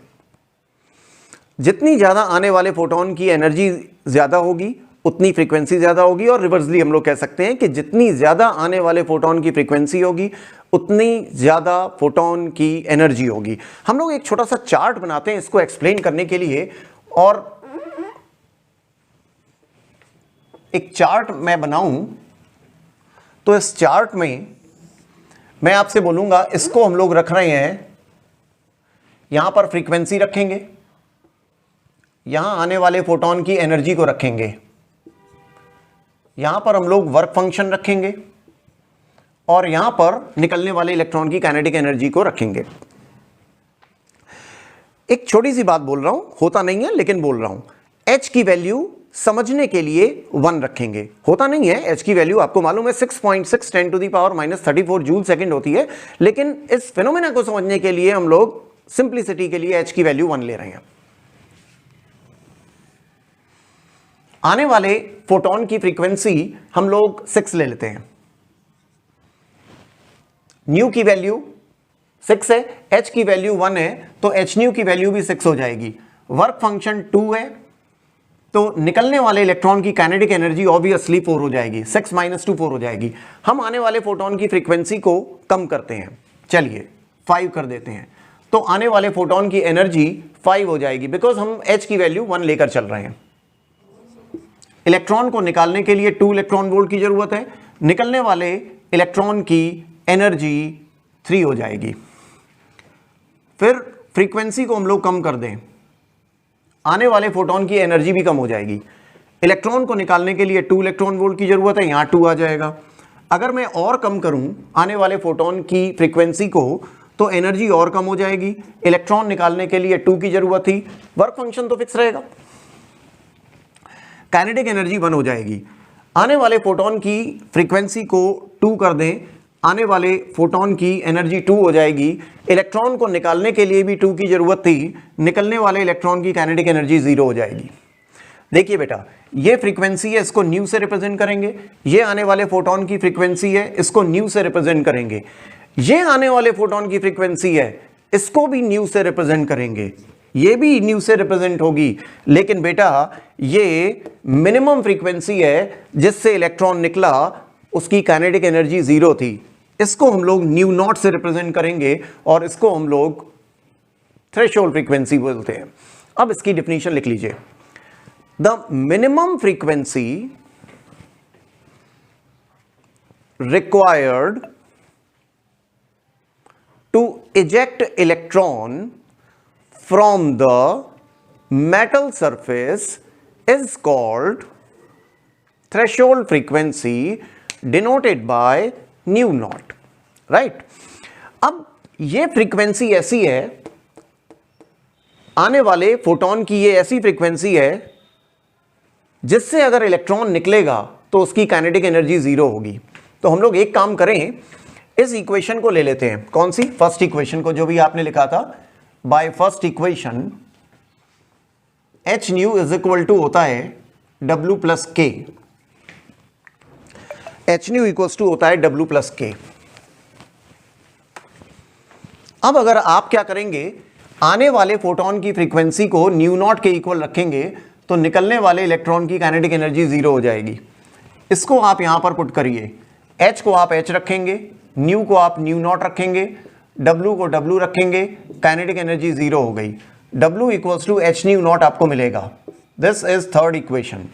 जितनी ज्यादा आने वाले फोटोन की एनर्जी ज्यादा होगी उतनी फ्रीक्वेंसी ज्यादा होगी, और रिवर्सली हम लोग कह सकते हैं कि जितनी ज्यादा आने वाले फोटोन की फ्रीक्वेंसी होगी उतनी ज्यादा फोटोन की एनर्जी होगी। हम लोग एक छोटा सा चार्ट बनाते हैं इसको एक्सप्लेन करने के लिए, और एक चार्ट मैं बनाऊं तो इस चार्ट में मैं आपसे बोलूंगा इसको हम लोग रख रहे हैं, यहां पर फ्रीक्वेंसी रखेंगे, यहां आने वाले फोटोन की एनर्जी को रखेंगे, यहां पर हम लोग वर्क फंक्शन रखेंगे और यहां पर निकलने वाले इलेक्ट्रॉन की काइनेटिक एनर्जी को रखेंगे। एक छोटी सी बात बोल रहा हूं, होता नहीं है लेकिन बोल रहा हूं, H की वैल्यू समझने के लिए 1 रखेंगे। होता नहीं है, H की वैल्यू आपको मालूम है 6.6 10⁻³ 34 जूल सेकंड होती है, लेकिन इस फिनोमेना को समझने के लिए हम लोग सिंप्लिसिटी के लिए H की वैल्यू 1 ले रहे हैं। आने वाले फोटोन की फ्रीक्वेंसी हम लोग 6 ले लेते हैं, न्यू की वैल्यू 6 है, H की वैल्यू 1 है, तो H न्यू की वैल्यू भी 6 हो जाएगी। वर्क फंक्शन 2 है, तो निकलने वाले इलेक्ट्रॉन की काइनेटिक एनर्जी ऑब्वियसली 4 हो जाएगी, 6 - 2 4 हो जाएगी। हम आने वाले फोटोन की फ्रीक्वेंसी को कम करते हैं, चलिए 5 कर देते हैं, तो आने वाले फोटोन की एनर्जी 5 हो जाएगी, बिकॉज हम H की वैल्यू 1 लेकर चल रहे हैं। इलेक्ट्रॉन को निकालने के लिए 2 इलेक्ट्रॉन वोल्ट की जरूरत है, निकलने वाले इलेक्ट्रॉन की एनर्जी 3 हो जाएगी। फिर फ्रीक्वेंसी को हम लोग कम कर दें, आने वाले फोटोन की एनर्जी भी कम हो जाएगी। इलेक्ट्रॉन को निकालने के लिए 2 इलेक्ट्रॉन वोल्ट की जरूरत है, यहां 2 आ जाएगा। अगर मैं और कम करूं आने वाले फोटोन की फ्रीक्वेंसी को, तो एनर्जी और कम हो जाएगी। इलेक्ट्रॉन निकालने के लिए 2 की जरूरत थी, वर्क फंक्शन तो फिक्स रहेगा, काइनेटिक एनर्जी 1 हो जाएगी। आने वाले फोटोन की फ्रीक्वेंसी को 2 कर दें, आने वाले फोटोन की एनर्जी 2 हो जाएगी। इलेक्ट्रॉन को निकालने के लिए भी 2 की जरूरत थी, निकलने वाले इलेक्ट्रॉन की काइनेटिक एनर्जी 0 हो जाएगी। देखिए बेटा, ये फ्रीक्वेंसी है, इसको न्यू से रिप्रेजेंट करेंगे। ये आने वाले फोटोन की फ्रीक्वेंसी है, इसको न्यू से रिप्रेजेंट करेंगे। ये आने वाले फोटोन की फ्रीक्वेंसी है, इसको भी न्यू से रिप्रेजेंट करेंगे। ये भी न्यू से रिप्रेजेंट होगी, लेकिन बेटा ये मिनिमम फ्रीक्वेंसी है जिससे इलेक्ट्रॉन निकला, उसकी काइनेटिक एनर्जी 0 थी। इसको हम लोग न्यू नॉट से रिप्रेजेंट करेंगे और इसको हम लोग थ्रेशोल्ड फ्रीक्वेंसी बोलते हैं। अब इसकी डेफिनेशन लिख लीजिए। The minimum frequency required to eject electron from the metal surface is called threshold frequency denoted by nu naught, right? अब ये फ्रीक्वेंसी ऐसी है, आने वाले फोटोन की ये ऐसी फ्रीक्वेंसी है जिससे अगर इलेक्ट्रॉन निकलेगा तो उसकी काइनेटिक एनर्जी जीरो होगी। तो हम लोग एक काम करें, इस इक्वेशन को ले लेते हैं। कौन सी? फर्स्ट इक्वेशन को, जो भी आपने लिखा था। By first equation H nu is equal to होता है W plus K. H nu equal to होता है डब्ल्यू प्लस के। अब अगर आप क्या करेंगे, आने वाले फोटोन की फ्रीक्वेंसी को न्यू नॉट के इक्वल रखेंगे तो निकलने वाले इलेक्ट्रॉन की काइनेटिक एनर्जी जीरो हो जाएगी। इसको आप यहां पर पुट करिए। H को आप H रखेंगे, न्यू को आप न्यू नॉट रखेंगे, W को W रखेंगे, काइनेटिक एनर्जी जीरो हो गई। W equals to H nu naught आपको मिलेगा। This is third equation.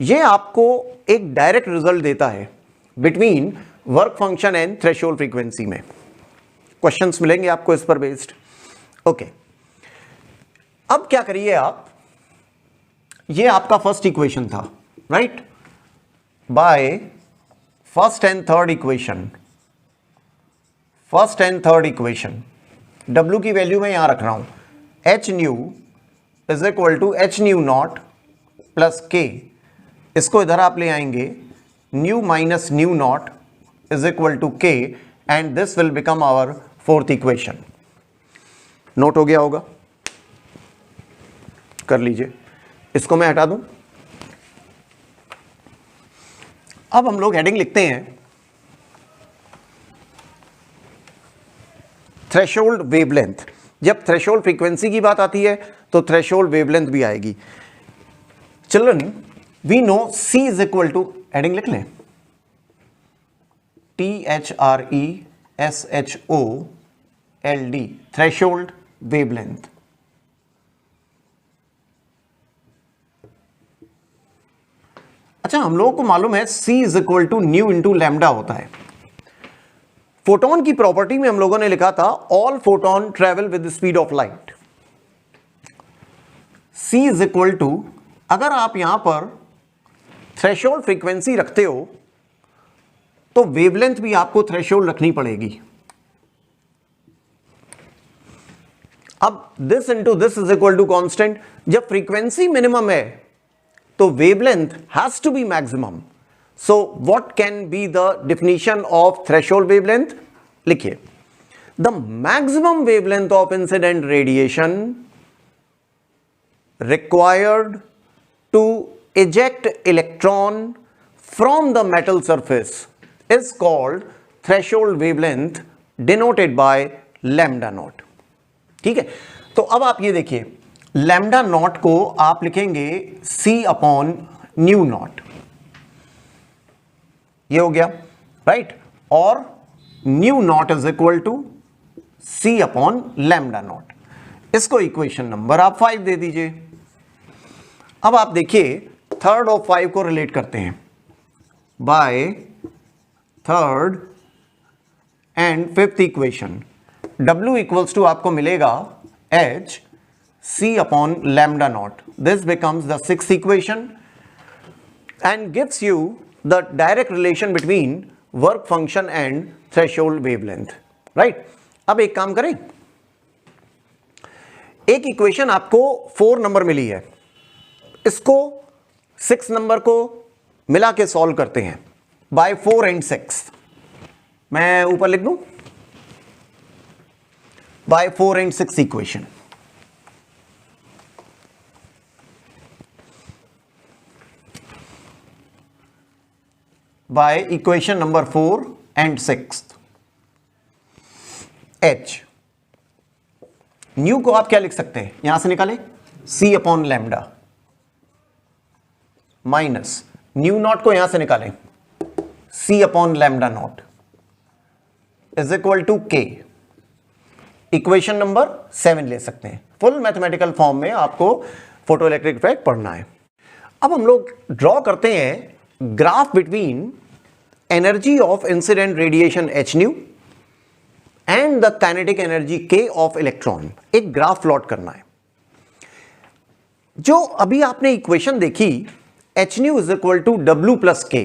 ये आपको एक डायरेक्ट रिजल्ट देता है between work function and threshold frequency में। क्वेश्चंस मिलेंगे आपको इस पर बेस्ड। ओके, अब क्या करिए आप, ये आपका फर्स्ट इक्वेशन था, right? By first and third equation, W की वैल्यू मैं यहां रख रहा हूं, h nu is equal to H nu naught plus K. इसको इधर आप ले आएंगे, nu minus nu naught is equal to K, and this will become our fourth equation. Note हो गया होगा? कर लीजिए, इसको मैं हटा दूं। अब हम लोग हेडिंग लिखते हैं थ्रेशोल्ड वेवलेंथ। जब थ्रेशोल्ड फ्रीक्वेंसी की बात आती है तो थ्रेशोल्ड वेवलेंथ भी आएगी। Children, we know C is equal to, heading लिख लें, THRESHOLD, थ्रेशोल्ड वेवलेंथ। अच्छा, हम लोगों को मालूम है C is equal to nu into lambda होता है। फोटोन की प्रॉपर्टी में हम लोगों ने लिखा था all photon travel with the speed of light. C is equal to, अगर आप यहां पर थ्रेशोल्ड फ्रीक्वेंसी रखते हो तो वेवलेंथ भी आपको थ्रेशोल्ड रखनी पड़ेगी। अब this into this is equal to constant. जब फ्रीक्वेंसी मिनिमम है तो wavelength has to be maximum. So what can be the definition of threshold wavelength? लिखिए, the maximum wavelength of incident radiation required to eject electron from the metal surface is called threshold wavelength denoted by lambda naught. ठीक है, तो अब आप ये देखिए, lambda naught को आप लिखेंगे C अपॉन न्यू नॉट, ये हो गया, राइट? और nu naught is equal to C upon lambda naught. इसको इक्वेशन नंबर आप 5 दे दीजिए। अब आप देखिए, थर्ड और 5 को रिलेट करते हैं by third and fifth equation. W equals to आपको मिलेगा H C upon lambda naught. This becomes the sixth equation and gives you the direct relation between work function and threshold wavelength. Right? अब एक काम करें, एक equation आपको 4 number मिली है, इसको 6 नंबर को मिला के सॉल्व करते हैं बाय 4 and 6। मैं ऊपर लिख दूं, by 4 and 6 equation. by equation number 4 and 6, H nu को आप क्या लिख सकते हैं, यहां से निकालें, C upon lambda minus nu naught को यहां से निकालें, C upon lambda naught is equal to K। Equation number 7 ले सकते हैं। फुल मैथमेटिकल फॉर्म में आपको फोटोइलेक्ट्रिक इफेक्ट पढ़ना है। अब हम लोग ड्रॉ करते हैं graph between energy of incident radiation h nu and the kinetic energy k of electron. एक ग्राफ प्लॉट करना है। जो अभी आपने इक्वेशन देखी h nu is equal to W plus K,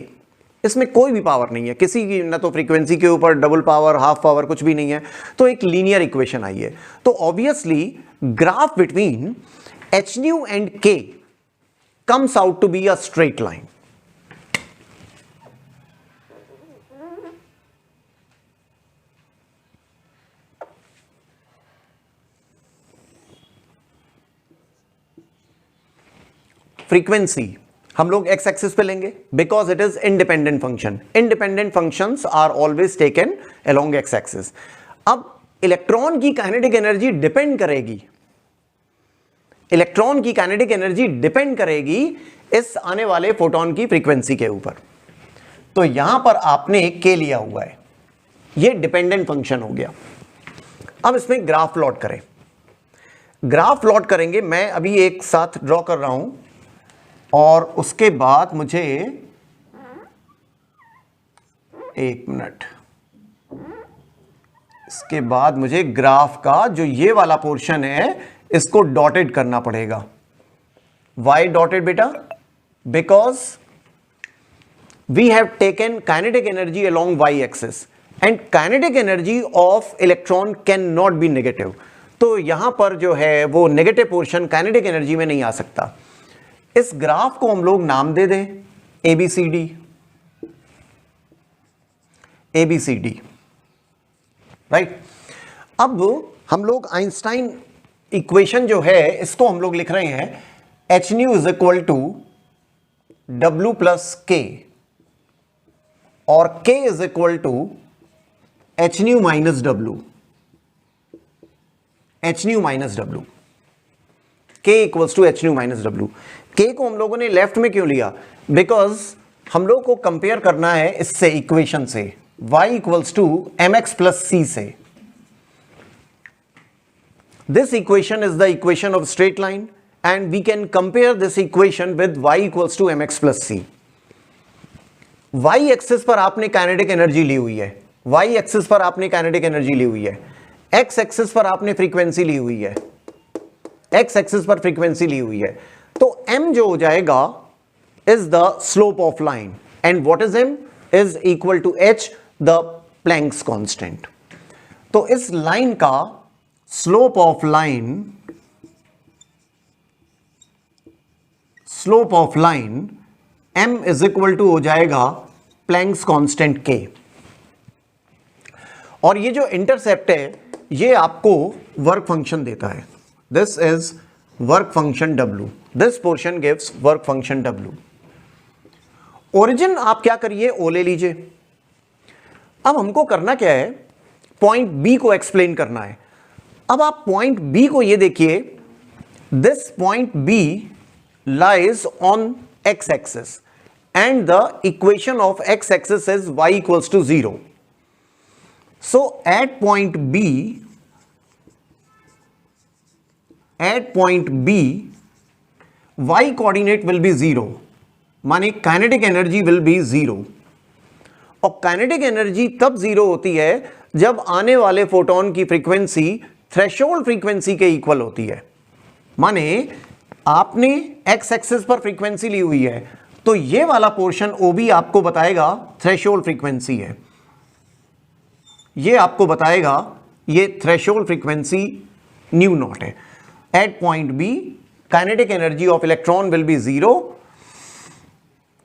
इसमें कोई भी पावर नहीं है किसी की, ना तो फ्रीक्वेंसी के ऊपर डबल पावर हाफ पावर कुछ भी नहीं है, तो एक लीनियर इक्वेशन आई है। तो obviously graph between h nu and k comes out to be a straight line. Frequency हम लोग x एक्सिस पे लेंगे because it is independent function. Independent functions are always taken along x axis. अब electron की kinetic energy depend करेगी, electron की kinetic energy depend करेगी इस आने वाले फोटोन की फ्रीक्वेंसी के ऊपर। तो यहां पर आपने k लिया हुआ है, ये डिपेंडेंट फंक्शन हो गया। अब इसमें ग्राफ प्लॉट करें। ग्राफ प्लॉट करेंगे, मैं अभी एक साथ ड्रॉ कर रहा हूं और उसके बाद मुझे एक मिनट, इसके बाद मुझे ग्राफ का जो ये वाला पोर्शन है इसको डॉटेड करना पड़ेगा। वाई डॉटेड बेटा? Because we have taken kinetic energy along Y axis and kinetic energy of electron can not be negative. तो यहां पर जो है वो नेगेटिव पोर्शन काइनेटिक एनर्जी में नहीं आ सकता। इस ग्राफ को हम लोग नाम दे दें ABCD। ABCD, right. अब हम लोग आइंस्टाइन इक्वेशन जो है इसको हम लोग लिख रहे हैं h nu is equal to W plus K और k is equal to h nu minus W। h nu minus W, k equals to h nu minus W। k को हम लोगों ने लेफ्ट में क्यों लिया? बिकॉज हम लोग को कंपेयर करना है इससे, इक्वेशन से, y equals to mx plus c से। This equation is the equation of straight line and we can compare this equation with y equals to mx plus c. y axis पर आपने kinetic energy ली हुई है, y axis पर आपने kinetic energy ली हुई है, x axis पर आपने फ्रीक्वेंसी ली हुई है, x एक्सिस पर फ्रीक्वेंसी ली हुई है। तो m जो हो जाएगा is the slope of line and what is m is equal to h, the Planck's constant। तो इस लाइन का slope of line m is equal to हो जाएगा प्लैंक्स कांस्टेंट k। और ये जो इंटरसेप्ट है ये आपको वर्क फंक्शन देता है। This is work function w, this portion gives work function w। Origin आप क्या करिए, ओ ले लीजिए। अब हमको करना क्या है, पॉइंट b को एक्सप्लेन करना है। अब आप पॉइंट B को ये देखिए, this point B lies on x axis and the equation of x axis is y equals to 0. So at point B, y coordinate will be 0, माने काइनेटिक एनर्जी will be 0। और kinetic energy तब 0 होती है जब आने वाले photon की frequency threshold frequency के इक्वल होती है। माने आपने x एक्सिस पर फ्रीक्वेंसी ली हुई है तो ये वाला पोर्शन OB आपको बताएगा थ्रेशोल्ड फ्रीक्वेंसी है, ये आपको बताएगा ये थ्रेशोल्ड फ्रीक्वेंसी न्यू नॉट है। At point B kinetic energy of electron will be 0।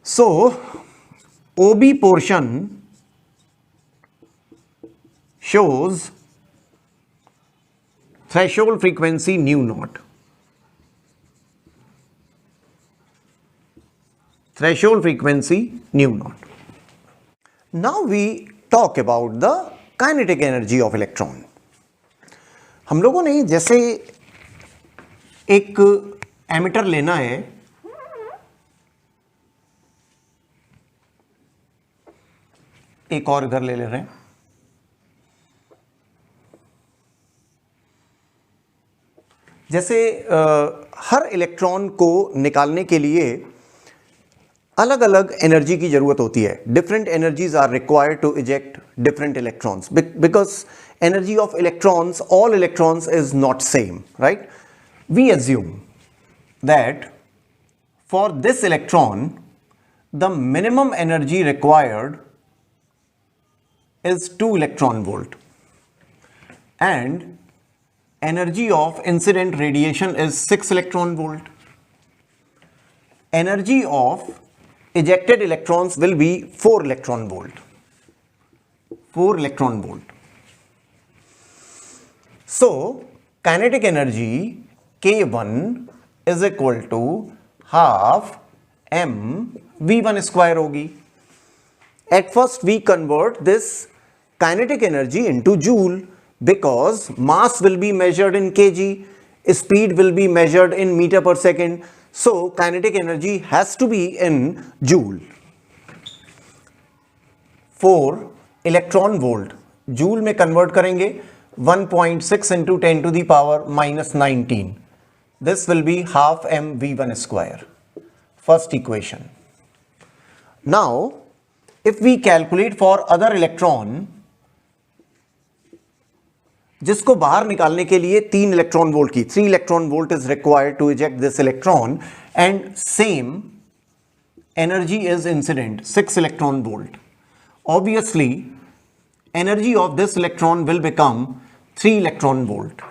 So OB portion shows threshold frequency nu naught, threshold frequency nu naught। Now we talk about the kinetic energy of electron। हम लोगों ने जैसे एक emitter लेना है, एक और इधर ले रहे हैं, जैसे हर इलेक्ट्रॉन को निकालने के लिए अलग अलग एनर्जी की जरूरत होती है. Different energies are required to eject different electrons because energy of electrons, all electrons is not same, right? We assume that for this electron the minimum energy required is 2 electron volt and energy of incident radiation is 6 electron volt. Energy of ejected electrons will be 4 electron volt. 4 electron volt. So kinetic energy K1 is equal to half m v1 square होगी. At first we convert this kinetic energy into joule because mass will be measured in kg, speed will be measured in meter per second, so kinetic energy has to be in joule. 4 electron volt joule में convert करेंगे 1.6 into 10 to the power minus 19. This will be half m v1 square. First equation. Now if we calculate for other electron, जिसको बाहर निकालने के लिए 3 electron volt की, 3 electron volt is required to eject this electron and same energy is incident 6 electron volt. Obviously energy of this electron will become 3 electron volt.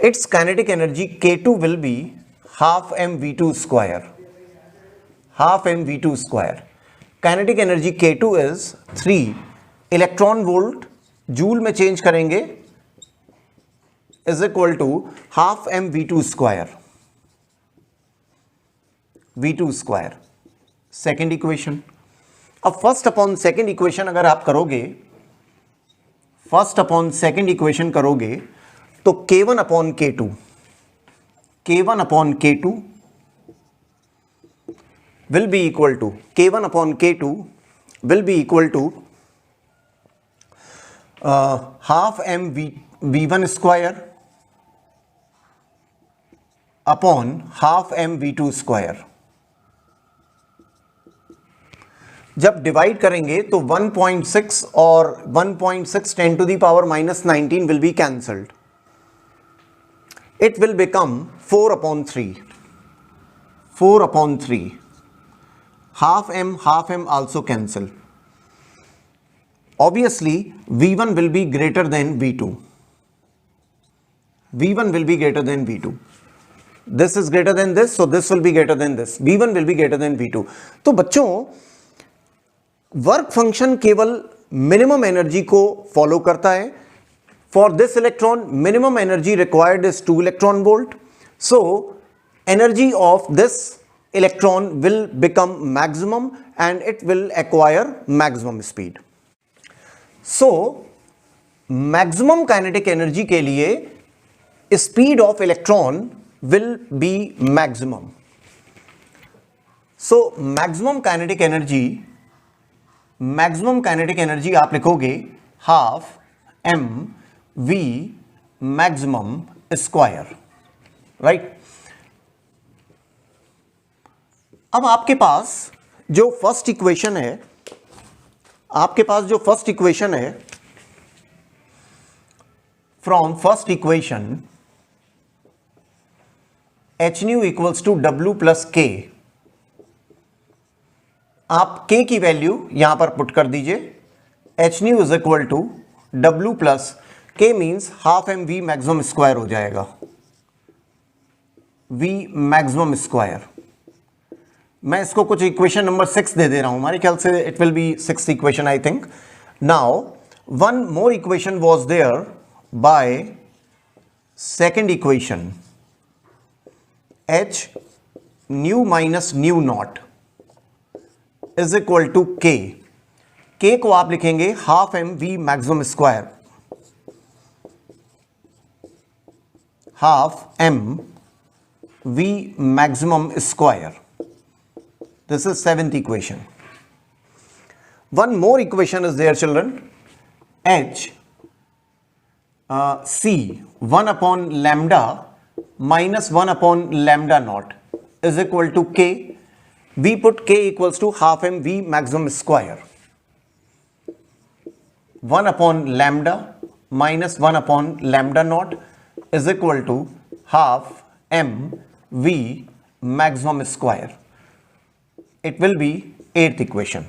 Its kinetic energy K2 will be half mv2 square. Half mv2 square. Kinetic energy K2 is 3 electron volt joule में change करेंगे is equal to half M v2 square. v2 square second equation. अब first upon second equation अगर आप करोगे, first upon second equation करोगे तो K1 upon K2, K1 upon K2 will be equal to K1 upon K2 will be equal to half m v1 square upon half m v2 square. जब divide करेंगे तो 1.6 और 1.6 10 to the power minus 19 will be cancelled. It will become 4 upon 3. 4 upon 3. Half m also cancel. Obviously, V1 will be greater than V2. V1 will be greater than V2. This is greater than this, so this will be greater than this. V1 will be greater than V2. तो बच्चों, work function केवल minimum energy को follow करता है. For this electron, minimum energy required is 2 electron volt. So, energy of this electron will become maximum and it will acquire maximum speed. So, maximum kinetic energy के लिए speed of electron will be maximum. So, maximum kinetic energy आप लिखोगे half m v maximum square, right? अब आपके पास जो first equation है, from first equation h nu equals to w plus k. आप k की वैल्यू यहां पर पुट कर दीजिए. h nu is equal to w plus k means half M we maximum square हो जाएगा. v maximum square. मैं इसको कुछ इक्वेशन नंबर 6 दे दे रहा हूं, हमारे ख्याल से it will be 6th equation I think. Now one more equation was there by second equation. h nu minus nu naught is equal to k. k को आप लिखेंगे half M we maximum square. half m v maximum square. This is 7th equation. One more equation is there, children. H c 1 upon lambda minus 1 upon lambda naught is equal to k. we put k equals to half mv maximum square 1 upon lambda minus 1 upon lambda naught is equal to half m v maximum square. It will be 8th equation.